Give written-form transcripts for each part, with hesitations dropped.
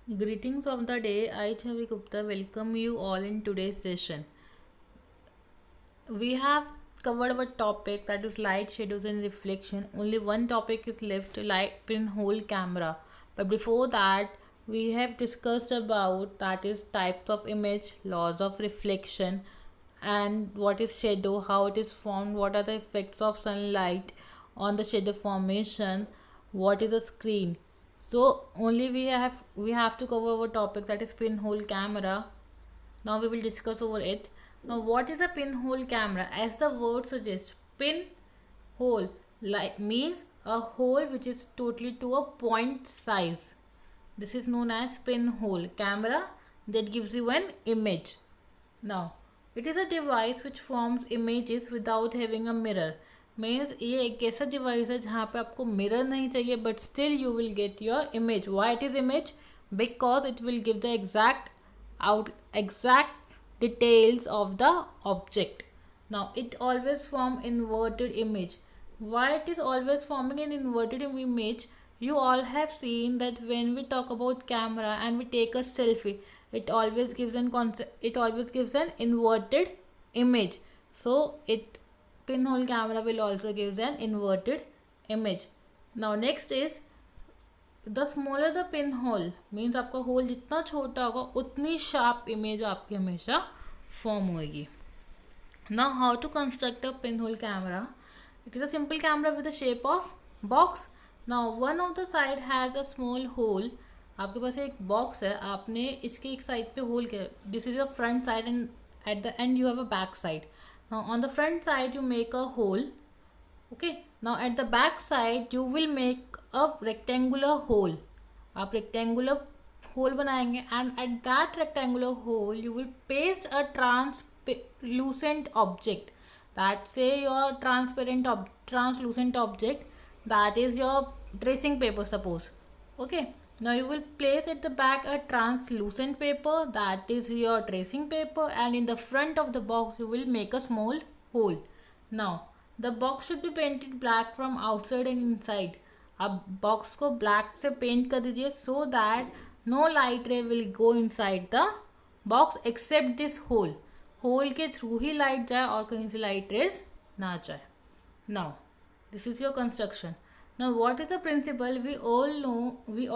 Greetings of the day. I, Chavi Gupta, welcome you all in today's session. We have covered our topic, that is light, shadows, and reflection. Only one topic is left, light pinhole camera. But before that, we have discussed about, that is types of image, laws of reflection, and what is shadow, how it is formed, what are the effects of sunlight on the shadow formation, what is a screen. So only we have to cover our topic, that is pinhole camera. Now we will discuss over it. Now what is a pinhole camera? As the word suggests, pin hole like means a hole which is totally to a point size. This is known as pinhole camera that gives you an image. Now it is a device which forms images without having a mirror. Means ये एक ऐसा device है जहाँ पे आपको mirror नहीं चाहिए but still you will get your image. Why it is image? Because it will give the exact details of the object. Now it always form inverted image. Why it is always forming an inverted image? You all have seen that when we talk about camera and we take a selfie, it always gives an inverted image. So it pinhole camera will also gives an inverted image. Now next is the smaller the pin hole means आपका whole जितना छोटा होगा उतनी sharp image आपकी हमेशा form होगी. Now how to construct a pin hole camera? It is a simple camera with the shape of box. Now one of the side has a small hole. आपके पास एक बॉक्स है, आपने इसके एक साइड पे होल किया. This is a front side and at the end you have a back side. Now on the front side you make a hole. Okay, now at the back side you will make a rectangular hole. आप rectangular hole बनाएंगे and at that rectangular hole you will paste a translucent object. That say your translucent object, that is your tracing paper suppose. Okay, now you will place at the back a translucent paper, that is your tracing paper, and in the front of the box you will make a small hole. Now the box should be painted black from outside and inside. अब box को black से paint कर दीजिए so that no light ray will go inside the box except this hole. Hole के through ही light जाए और कहीं से लाइट रेस ना जाए. Now this is your construction. Now what is the principle? We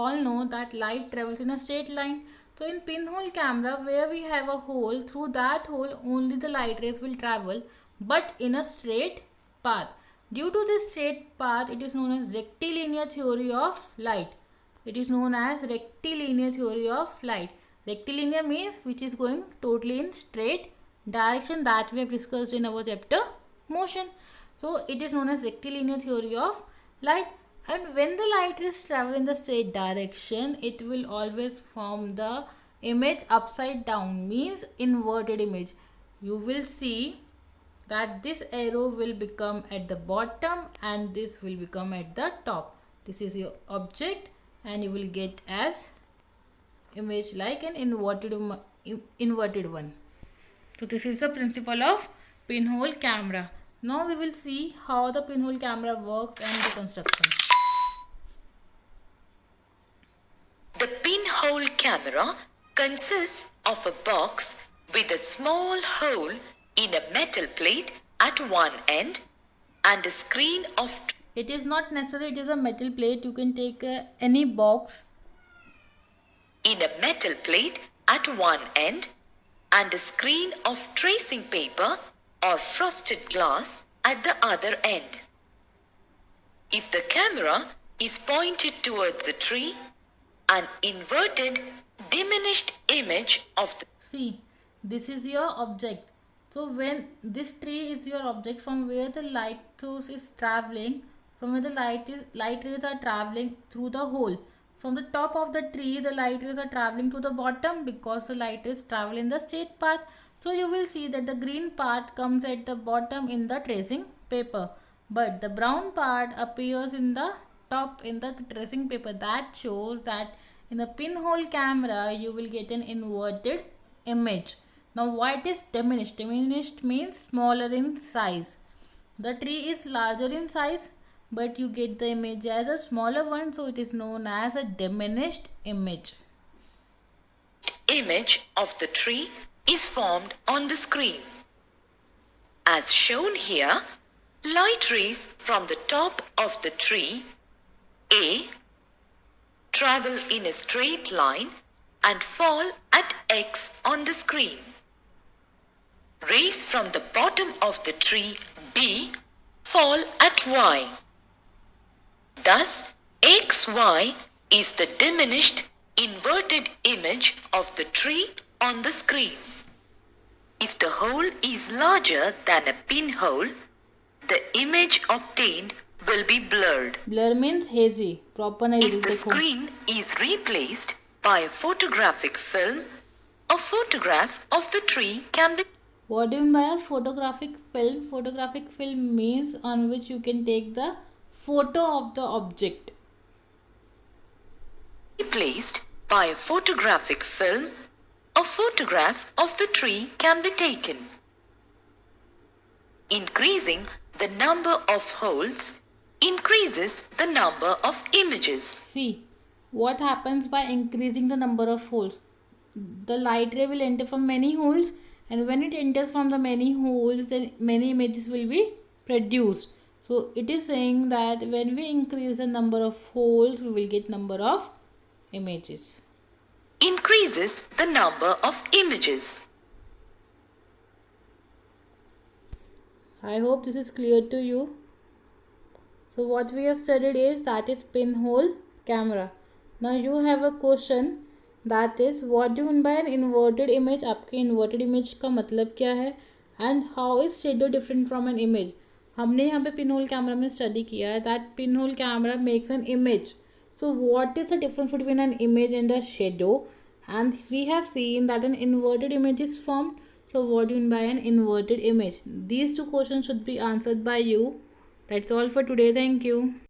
all know that light travels in a straight line. So in pinhole camera, where we have a hole, through that hole only the light rays will travel, but in a straight path. Due to this straight path, it is known as rectilinear theory of light. It is known as rectilinear theory of light. Rectilinear means which is going totally in straight direction, that we have discussed in our chapter motion. So it is known as rectilinear theory of light. And when the light rays travel in the straight direction, it will always form the image upside down, means inverted image. You will see that this arrow will become at the bottom and this will become at the top. This is your object and you will get as image like an inverted one. So this is the principle of pinhole camera. Now we will see how the pinhole camera works and the construction. The pinhole camera consists of a box with a small hole in a metal plate at one end and a screen of... It is not necessary it is a metal plate. You can take any box. In a metal plate at one end and a screen of tracing paper or frosted glass at the other end. If the camera is pointed towards a tree, an inverted, diminished image of the... See, this is your object. So when this tree is your object, from where the light source is traveling, from where the light rays are traveling through the hole. From the top of the tree, the light rays are traveling to the bottom because the light rays travel in the straight path. So you will see that the green part comes at the bottom in the tracing paper, but the brown part appears in the top in the tracing paper. That shows that in the pinhole camera you will get an inverted image. Now why it is diminished? Diminished means smaller in size. The tree is larger in size, but you get the image as a smaller one, so it is known as a diminished image. image of the tree is formed on the screen. As shown here, light rays from the top of the tree A travel in a straight line and fall at X on the screen. Rays from the bottom of the tree B fall at Y. Thus, XY is the diminished inverted image of the tree on the screen. If the hole is larger than a pinhole, the image obtained will be blurred. Blur means hazy. Proper नहीं If the देखो. screen is replaced by a photographic film, a photograph of the tree can be What do you mean by a photographic film? Photographic film means on which you can take the photo of the object. replaced by a photographic film. A photograph of the tree can be taken. Increasing the number of holes increases the number of images. See, what happens by increasing the number of holes? The light ray will enter from many holes, and when it enters from the many holes, then many images will be produced. So it is saying that when we increase the number of holes, we will get number of images. Increases the number of images. I hope this is clear to you. So what we have studied is that is pinhole camera. Now you have a question, that is what do you mean by an inverted image? आपके inverted image का मतलब क्या है? And how is shadow different from an image? हमने यहाँ पे pinhole camera में study किया है that pinhole camera makes an image. So what is the difference between an image and a shadow? And we have seen that an inverted image is formed. So what do you mean by an inverted image? These two questions should be answered by you. That's all for today. Thank you.